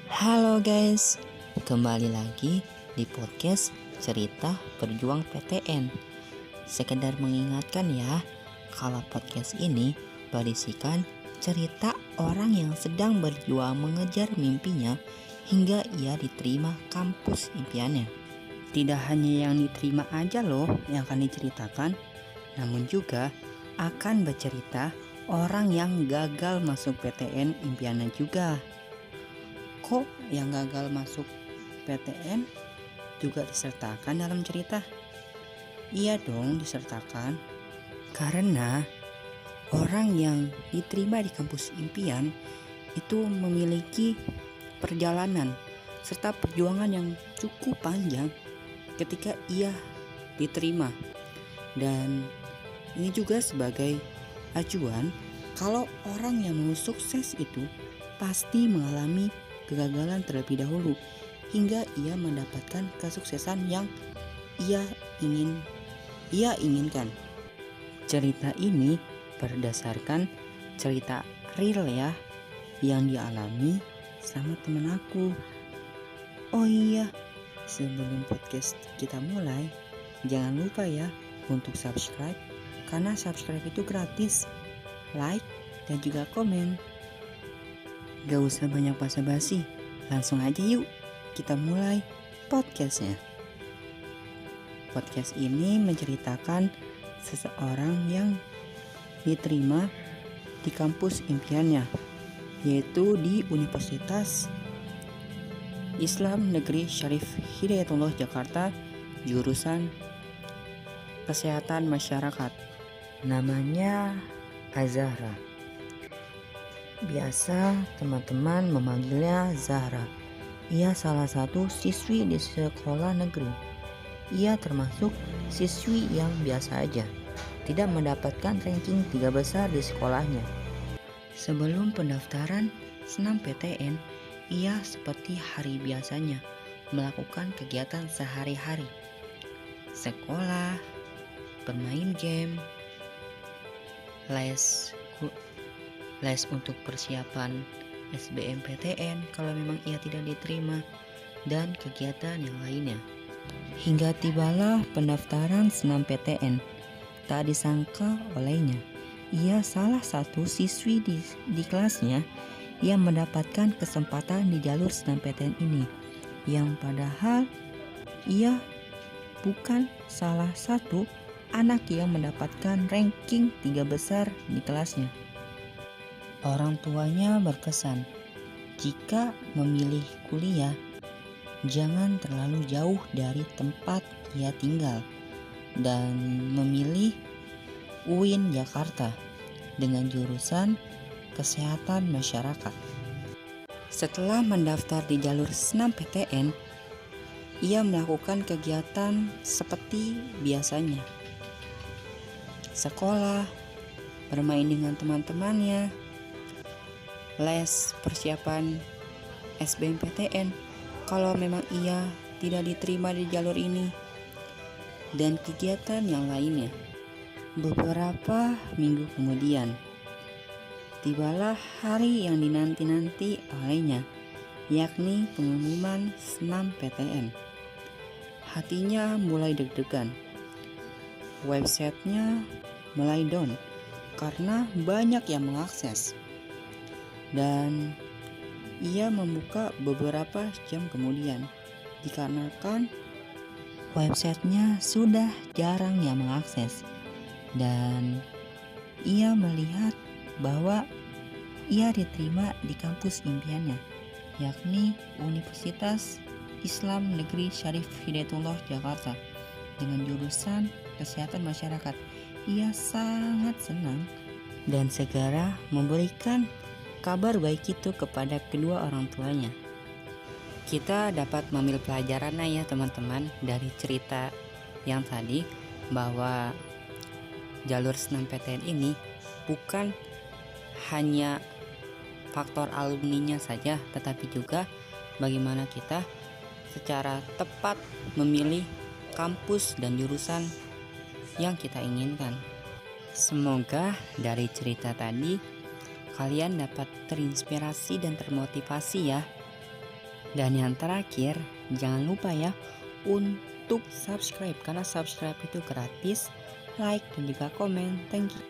Halo guys, kembali lagi di podcast Cerita Berjuang PTN. Sekedar mengingatkan ya, kalau podcast ini berisikan cerita orang yang sedang berjuang mengejar mimpinya hingga ia diterima kampus impiannya. Tidak hanya yang diterima aja loh yang akan diceritakan, namun juga akan bercerita orang yang gagal masuk PTN impiannya juga. Kok yang gagal masuk PTN juga disertakan dalam cerita? Iya dong, disertakan. Karena orang yang diterima di kampus impian itu memiliki perjalanan serta perjuangan yang cukup panjang ketika ia diterima. Dan ini juga sebagai acuan kalau orang yang mau sukses itu pasti mengalami kegagalan terlebih dahulu hingga ia mendapatkan kesuksesan yang ia inginkan. Cerita ini berdasarkan cerita real ya yang dialami sama temen aku. Oh iya, sebelum podcast kita mulai, jangan lupa ya untuk subscribe karena subscribe itu gratis, like dan juga komen. Gak usah banyak basa-basi, langsung aja yuk kita mulai podcastnya. Podcast ini menceritakan seseorang yang diterima di kampus impiannya, yaitu di Universitas Islam Negeri Syarif Hidayatullah Jakarta, jurusan Kesehatan Masyarakat. Namanya Azahra. Biasa teman-teman memanggilnya Zahra. Ia salah satu siswi di sekolah negeri. Ia termasuk siswi yang biasa aja, tidak mendapatkan ranking 3 besar di sekolahnya. Sebelum pendaftaran senam PTN, ia seperti hari biasanya melakukan kegiatan sehari-hari. Sekolah, bermain game, les untuk persiapan SBMPTN kalau memang ia tidak diterima, dan kegiatan yang lainnya. Hingga tibalah pendaftaran senam PTN. Tak disangka olehnya, ia salah satu siswi di kelasnya yang mendapatkan kesempatan di jalur senam PTN ini, yang padahal ia bukan salah satu anak yang mendapatkan ranking 3 besar di kelasnya. Orang tuanya berpesan, jika memilih kuliah, jangan terlalu jauh dari tempat ia tinggal dan memilih UIN Jakarta dengan jurusan Kesehatan Masyarakat. Setelah mendaftar di jalur senam PTN, ia melakukan kegiatan seperti biasanya. Sekolah, bermain dengan teman-temannya, les persiapan SBMPTN kalau memang ia tidak diterima di jalur ini, dan kegiatan yang lainnya. Beberapa minggu kemudian, tibalah hari yang dinanti-nanti olehnya, yakni pengumuman senam PTN. Hatinya mulai deg-degan. Websitenya mulai down karena banyak yang mengakses. Dan ia membuka beberapa jam kemudian dikarenakan websitenya sudah jarang yang mengakses, dan ia melihat bahwa ia diterima di kampus impiannya, yakni Universitas Islam Negeri Syarif Hidayatullah Jakarta dengan jurusan Kesehatan Masyarakat. Ia sangat senang dan segera memberikan kabar baik itu kepada kedua orang tuanya. Kita dapat mengambil pelajaran ya teman-teman dari cerita yang tadi, bahwa jalur senam PTN ini bukan hanya faktor alumninya saja, tetapi juga bagaimana kita secara tepat memilih kampus dan jurusan yang kita inginkan. Semoga dari cerita tadi kalian dapat terinspirasi dan termotivasi ya Dan yang terakhir, jangan lupa ya untuk subscribe, karena subscribe itu gratis, like dan juga komen. Thank you.